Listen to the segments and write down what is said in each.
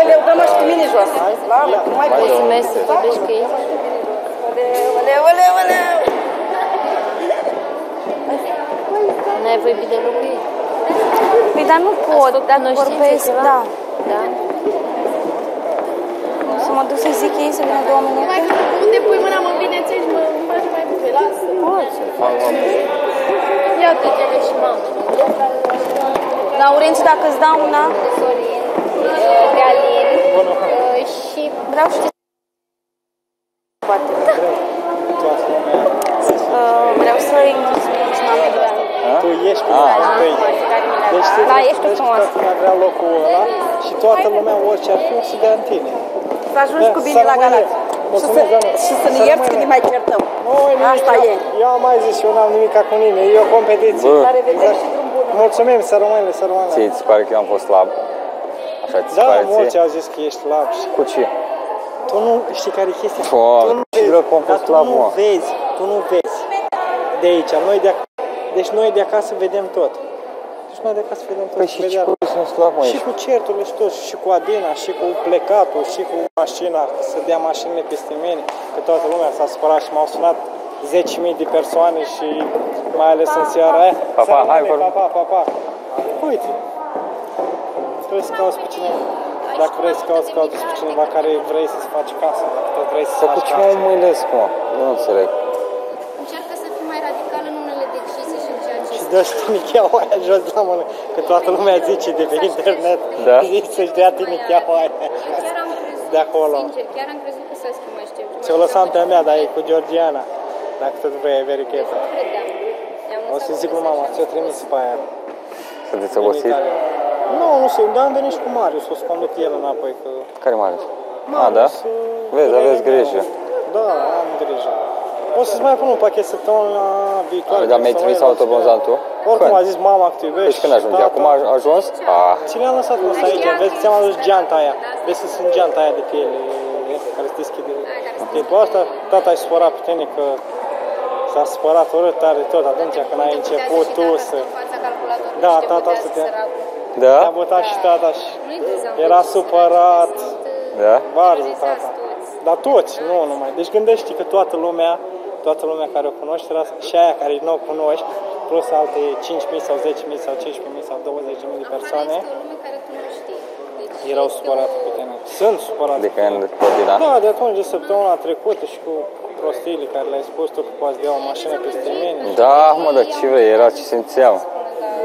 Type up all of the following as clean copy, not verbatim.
Aleu, dă-mă și cu mine jos. Lamă, nu mai poți. Mulțumesc să vorbești cu ei. Aleu. N-ai vorbit de lucru cu ei? Păi, dar nu pot, dacă vorbesc, da. Da? Să mă duc să-i zic ei să vină 2 minute? Mai unde pui mâna, mă vine ți-și, mă face mai bine, lasă. Poți să fac. Iată, cele și mamă. Laurențiu, dacă îți dau una, Sorin, Galin și... vreau și poate. Vreau să-i mulțumesc mamei lui. Tu ești cu tăi. Deci Da, ești tu frumos. toată lumea vrea locul ăla și toată lumea, orice ar fi, o să dea în tine. Să ajungi cu bine la Galați. Și să ne ierți când ne mai certăm. Asta e. Eu am mai zis, eu n-am nimic cu nimeni, e o competiție. La revedere și drum bun. Mulțumim, să rămâne, să rămână. Ție ți pare că eu am fost slab? Așa ți Da, pare mulți ție? au zis că ești slab. Cu ce? Tu nu știi care e chestia? Foame, Tu nu ce vezi, dracu am dar fost tu slab, nu mă. vezi, tu nu vezi. De aici, deci noi de acasă vedem tot. Deci noi de acasă vedem tot. Păi și ce cu sunt slab, mă, Și cu certurile și tot, și cu Adina, și cu plecatul, și cu mașina, să dea mașinile peste mine, că toată lumea s-a supărat și m-au sunat 10.000 de persoane și mai ales în seara aia. Pa, hai, vorbim. Pa. Uite, trebuie să cauți pe cineva. Dacă vrei să cauți pe cineva care vrei să-ți faci casă, dacă tot vrei să-ți Dar cu faci ce mă casă. mâinesc, mă? Eu nu înțeleg. Încearcă să fii mai radical în unele decizii și în ceea ce... Și dă-și tinicheaua aia jos la mână, că toată lumea zice de pe internet. Da? Zici să-și dea tinicheaua aia. Chiar am crezut, De acolo. sincer, chiar am crezut că s-a schimbat, știu. Ți-o lăsam pe a mea, dar e cu Georgiana. Dacă tot vrei, verichetă. Credeam. O să zic lui mama, ți-o trimis pe aia. Sunteți din obosit? Italia. Nu știu, dar am venit și cu Marius, o să conduc el înapoi. Că... Care mai ales? A, da? Vezi, aveți grijă. Da, am grijă. O să-ți mai pun un pachet săptămâna viitoare. Dar mi-ai trimis autobuzan tu? Oricum Când? a zis mama că tu iubești. Deci când ajunge? tata. Acum a ajuns? Ah, Ți le-am lăsat mă aici, vezi că ți-am adus geanta aia. Vezi că sunt geanta aia de piele, care se deschide. Tipul ăsta, tata ai supărat pe tine că s-a supărat urât tare tot atunci când ai început tu să... Da, tata să te... da? Te-a bătat și tata și era supărat. Da? Varză tata. Dar toți, nu numai. Deci gândește că toată lumea care o cunoști, și aia care nu o cunoști, plus alte 5.000 sau 10.000 sau 15.000 sau 20.000 de persoane, erau supărate pe tine. Sunt supărate. De când ordina? Da, de atunci, de săptămâna trecută și cu prostiile care le-ai spus tu că poți dea o mașină peste mine. Da, mă, dar ce vrei, era ce simțeam.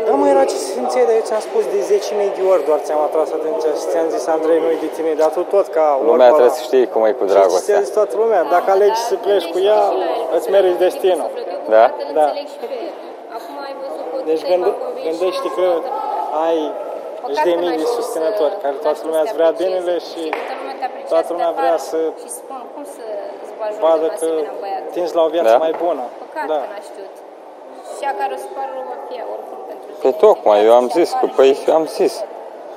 Da, mă, era ce simțeai, dar eu ți-am spus de 10.000 de ori, doar ți-am atras atenția și ți-am zis, Andrei, nu-i de tine, dar tu tot ca Lumea trebuie să știe cum e cu Și dragostea. ți-a zis toată lumea, dacă alegi să pleci cu ea, îți meriți destinul. Da? Da. Acum ai văzut că Deci gândește că ai zeci de mii de susținători, care toată lumea îți vrea binele și toată lumea vrea să vadă că tinzi la o viață mai bună. Da. N-a știut. Și a care o să pară rău va fi ea, oricum pentru Păi tocmai, eu am zis, am zis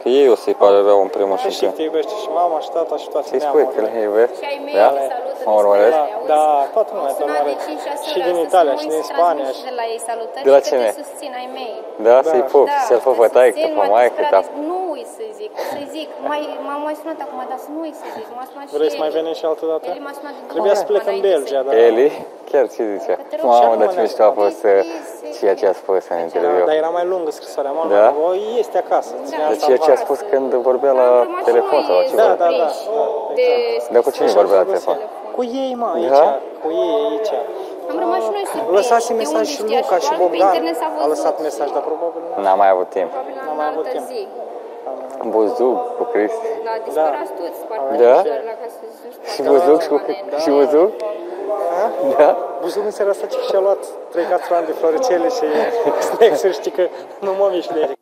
că ei o să-i pară rău în primul și Și întâi. te iubește și mama și tata și toate Să-i spui că le iubești? Și ai mei Da? te salută Mă urmăresc? Da, toată lumea te urmărește. Și din Italia, și din Spania. Și de la ei salutări De la și că cine? te susțin, ai mei. Da, să-i pup, să-l pup pe taică, susțin, pe m-a maică, disperat, ta. Nu ui să-i zic, m-am mai sunat acum, dar să nu ui să zic, m-a sunat și Vrei să mai Eli. venim și altă dată? Eli m-a sunat de Trebuia să plec în Belgia, dar... Eli? Chiar ce zicea? Mamă, dar ce mișto a fost ceea ce a spus în interviu. Dar era mai lungă scrisoarea, mă, Da? o este acasă. Dar ceea ce a spus când vorbea la telefon sau la ceva. Da. Dar cu cine vorbea la telefon? Cu ei, mă, aici. Da? Cu ei aici. Am rămas și noi surprinși. Lăsați De mesaj unde și știa Luca și doar pe Bogdan. internet s-a A văzut. lăsat mesaj, dar probabil nu. N-am mai avut timp. Probabil N-am în mai avut altă timp. zi. Buzduc cu Cristi. Da, dispărați toți, parcă Da? doar la casă, nu știu. Și Buzduc și Buzduc? Da? Buzduc în seara asta și-a luat 3 castrani de floricele și snacks-uri, știi că nu mă mișc de ele.